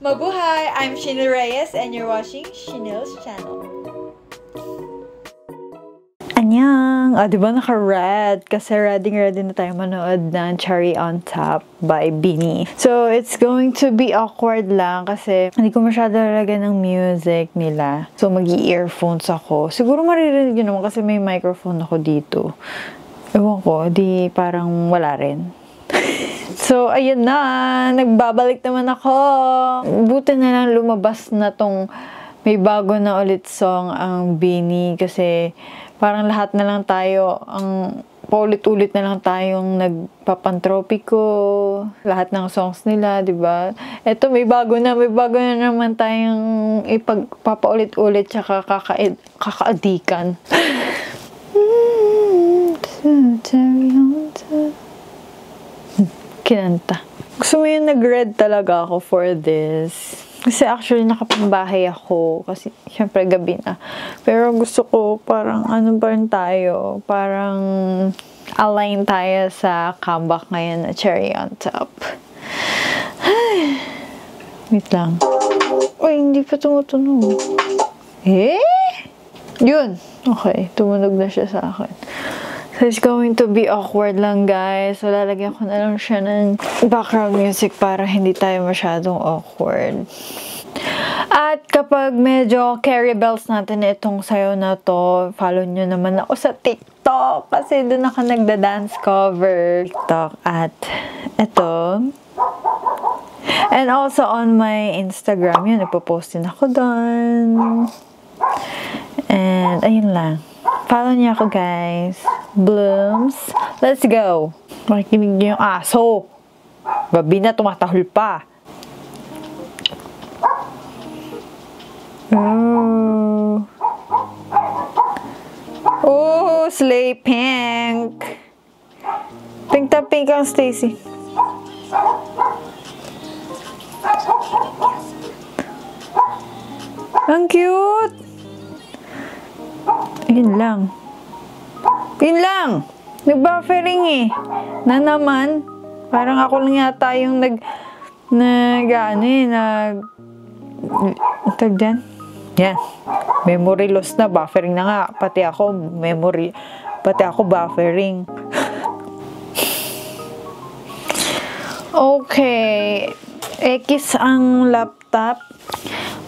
Mabuhay! I'm Shinil Reyes and you're watching Shinil's channel. Annyeong! Diba naka-red? Kasi ready na tayo manood ng Cherry on Top by BINI. So, it's going to be awkward lang kasi hindi ko masyado lagyan ng music nila. So, mag-i-earphones ako. Siguro maririnig yun naman kasi may microphone ako dito. Ewan ko, di parang wala rin. So, ayun na. Nagbabalik naman ako. Buti na lang lumabas na tong may bago na ulit song ang BINI kasi parang lahat na lang tayo paulit-ulit na lang tayong nagpapantropiko. Lahat ng songs nila, di ba? Eto, may bago na naman tayong ipagpapaulit-ulit tsaka kakaadikan. Kinanta. Gusto mo yung nag-red talaga ako for this. Kasi actually nakapambahay ako. Kasi syempre gabi na. Pero gusto ko parang ano ba rin tayo. Parang align tayo sa comeback ngayon na Cherry on Top. Ay. Wait lang. Uy, hindi pa tumutunog. Yun. Okay, tumunog na siya sa akin. So, it's going to be awkward lang, guys. So, lalagyan ko na lang siya ng background music para hindi tayo masyadong awkward. At kapag medyo carry bells natin itong sayo na to, follow nyo naman ako sa TikTok kasi doon ako nagda-dance cover TikTok. At ito. And also on my Instagram, yun, nagpo-post din ako doon. And ayun lang. Follow niyo ako, guys. Blooms. Let's go. Makikinig niyo yung aso. Gabi na, tumatahol pa. Oh, slay pink. Pink na pink ang Stacy. Ang cute. Yun lang. Yun lang! Nag-buffering eh. Na naman. Parang ako lang yata yung tagdan. Yan. Memory loss na. Buffering na nga. Pati ako buffering. Okay. X ang laptop.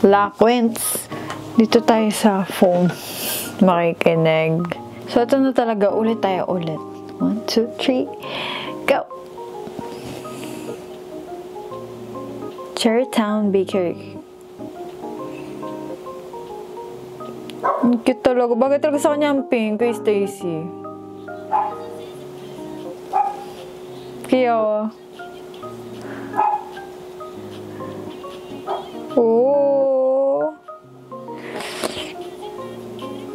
Lakwents. Dito tayo sa phone. Makikinig. So, ito na talaga. Ulit tayo. 1, 2, 3. Go! Cherrytown Bakery. Ang cute talaga. Bagay talaga sa kanya ang pink kay Stacy. Kaya, oh!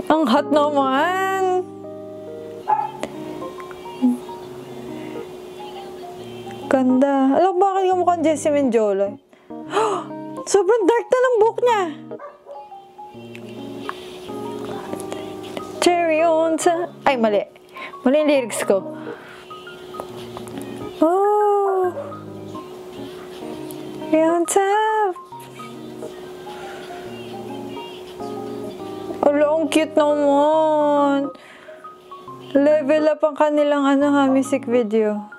Ang hot naman! Ganda. Alam, bakit yung mukhang Jessie Menjola? Sobrang dark na ng buhok niya! Cherry on top. Ay, mali. Mali yung lyrics ko. Oh! Cherry on top. Ala, ang cute naman. Level up ang kanilang music video.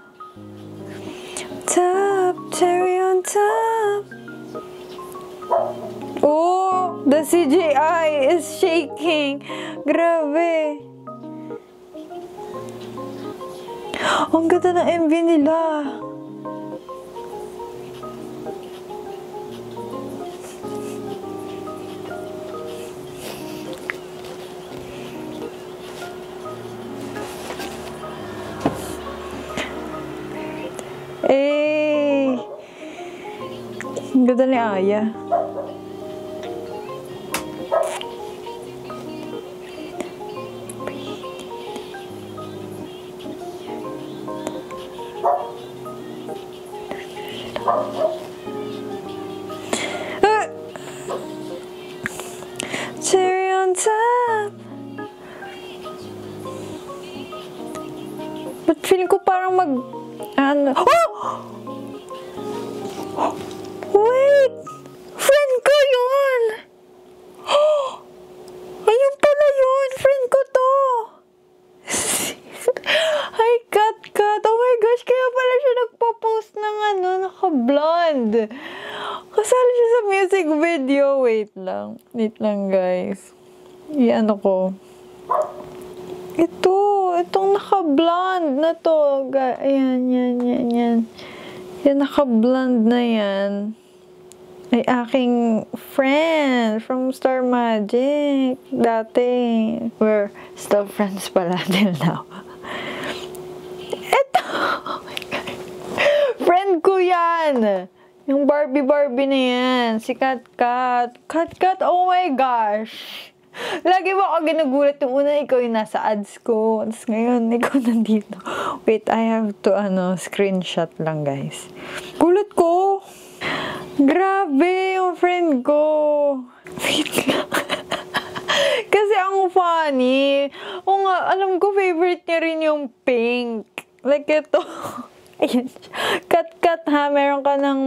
Top, cherry on top. Oh, the CGI is shaking. Grabe. Ang ganda ng MV nila. Ang ganda ni Aya. Cherry on top. But feeling ko parang Oh! Wait! Kasali siya sa music video. Wait lang. Wait lang, guys. Iano ko. Itong naka-blonde na to. Ayan, yan. Yan, naka-blonde na yan. Ay aking friend from Star Magic. Dati. We're still friends pala till now. Ito! Oh my God. Friend ko yan! Yung Barbie na yan. Si Kat. Oh my gosh! Lagi mo ako ginugulat. Yung una, ikaw yung nasa ads ko. Tapos ngayon, ikaw nandito. Wait, I have to, screenshot lang, guys. Gulat ko! Grabe, yung friend ko. Wait lang. Kasi ang funny. O nga, alam ko, favorite niya rin yung pink. Like, ito. Ayan. Kat, ha? Meron ka ng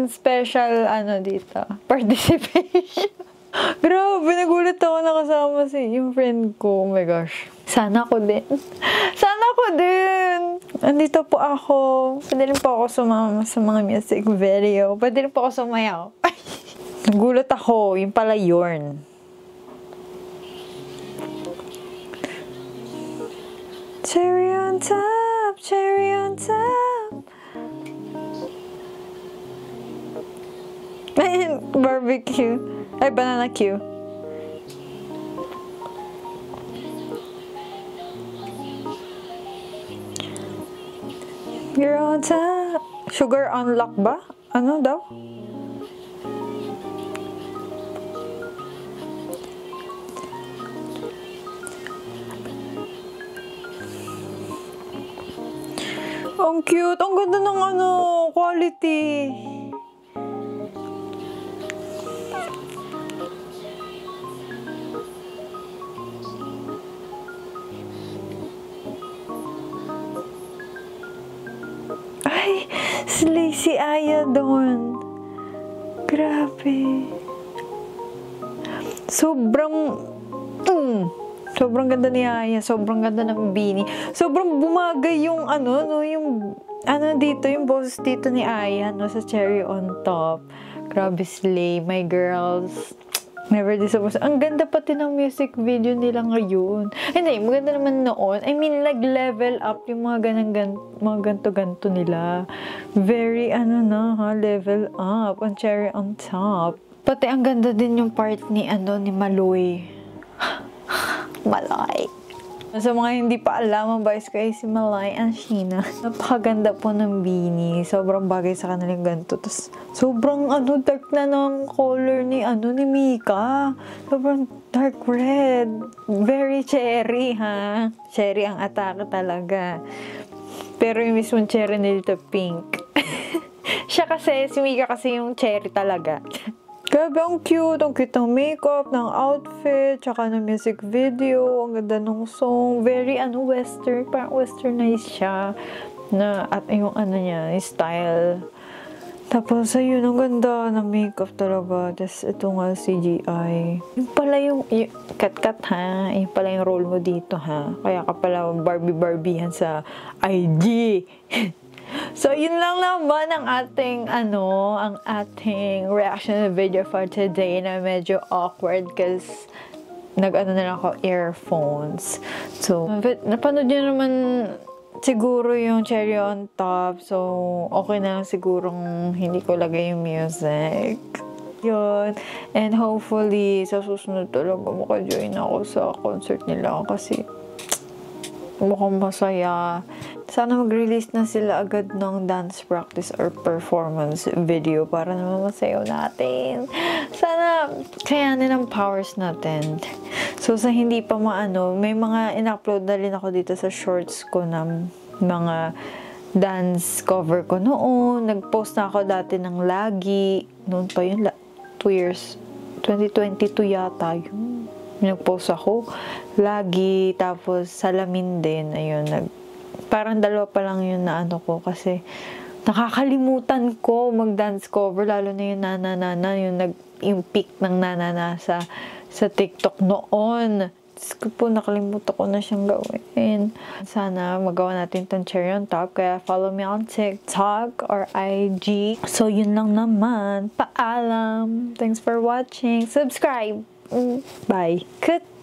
special, dito. Participation. Grabe, nagulat ako nakasama yung friend ko. Oh my gosh. Sana ako din. Andito po ako. Pwede rin po ako sumama sa mga music video. Pwede rin po ako sumayaw. Nagulat ako. Yung pala yun. Cherry on top. Cherry on top. Barbecue. Ay, banana Q. You're on top. Sugar unlock ba? Ano daw? Ang cute. Ang ganda ng quality. Ay, slay si Aya doon. Grabe. Sobrang ganda ni Aya. Sobrang ganda ng beanie. Sobrang bumagay yung dito, yung boses dito ni Aya, sa cherry on top. Grabe, slay. My girls. Never disappoint. Ang ganda pati ng music video nila ngayon. Hindi, maganda naman noon. I mean, level up yung mga ganto-ganto nila. Very, level up. On cherry on top. Pati ang ganda din yung part ni Maloy. Malay. Sa mga hindi pa alam, ang bias ko ay si Malay and Sheena. Napakaganda po ng beanie. Sobrang bagay sa kanilang ganito. Tapos, sobrang dark na ng color ni Mika. Sobrang dark red. Very cherry, ha? Cherry ang atake talaga. Pero yung mismong cherry nila pink. Si Mika kasi yung cherry talaga. Grabe, ang cute ng makeup, ng outfit, tsaka ng music video, ang ganda ng song, very western, parang westernized siya, at yung niya, yung style. Tapos, ayun, ang ganda ng makeup talaga. Tapos, ito nga, CGI. Yung pala yung kat ha, yung pala yung role mo dito, ha. Kaya ka pala Barbie-Barbiehan sa IG. So, yun lang naman ang ating reaction video for today na medyo awkward kasi na lang ako earphones. So, napanood nyo naman siguro yung cherry on top. So, okay na lang sigurong hindi ko lagay yung music. Yun. And hopefully, sa susunod talaga maka-join ako sa concert nila kasi mukhang masaya. Sana mag-release na sila agad ng dance practice or performance video para naman masayaw natin. Sana kayanin ang powers natin. So, sa hindi pa may mga in-upload na rin ako dito sa shorts ko na mga dance cover ko noon. Nag-post na ako dati ng Lagi. Noon pa yun, 2 years. 2022 yata yun. Nag-post ako. Lagi. Tapos, Salamin din. Ayun, parang dalawa pa lang yun na ko kasi nakakalimutan ko mag-dance cover, lalo na yung nana, yung peak ng nana sa TikTok noon. Diyos ko po, nakalimutan ko na siyang gawin. Sana magawa natin tong cherry on top. Kaya follow me on TikTok or IG. So, yun lang naman. Paalam. Thanks for watching. Subscribe. Bye. Cut.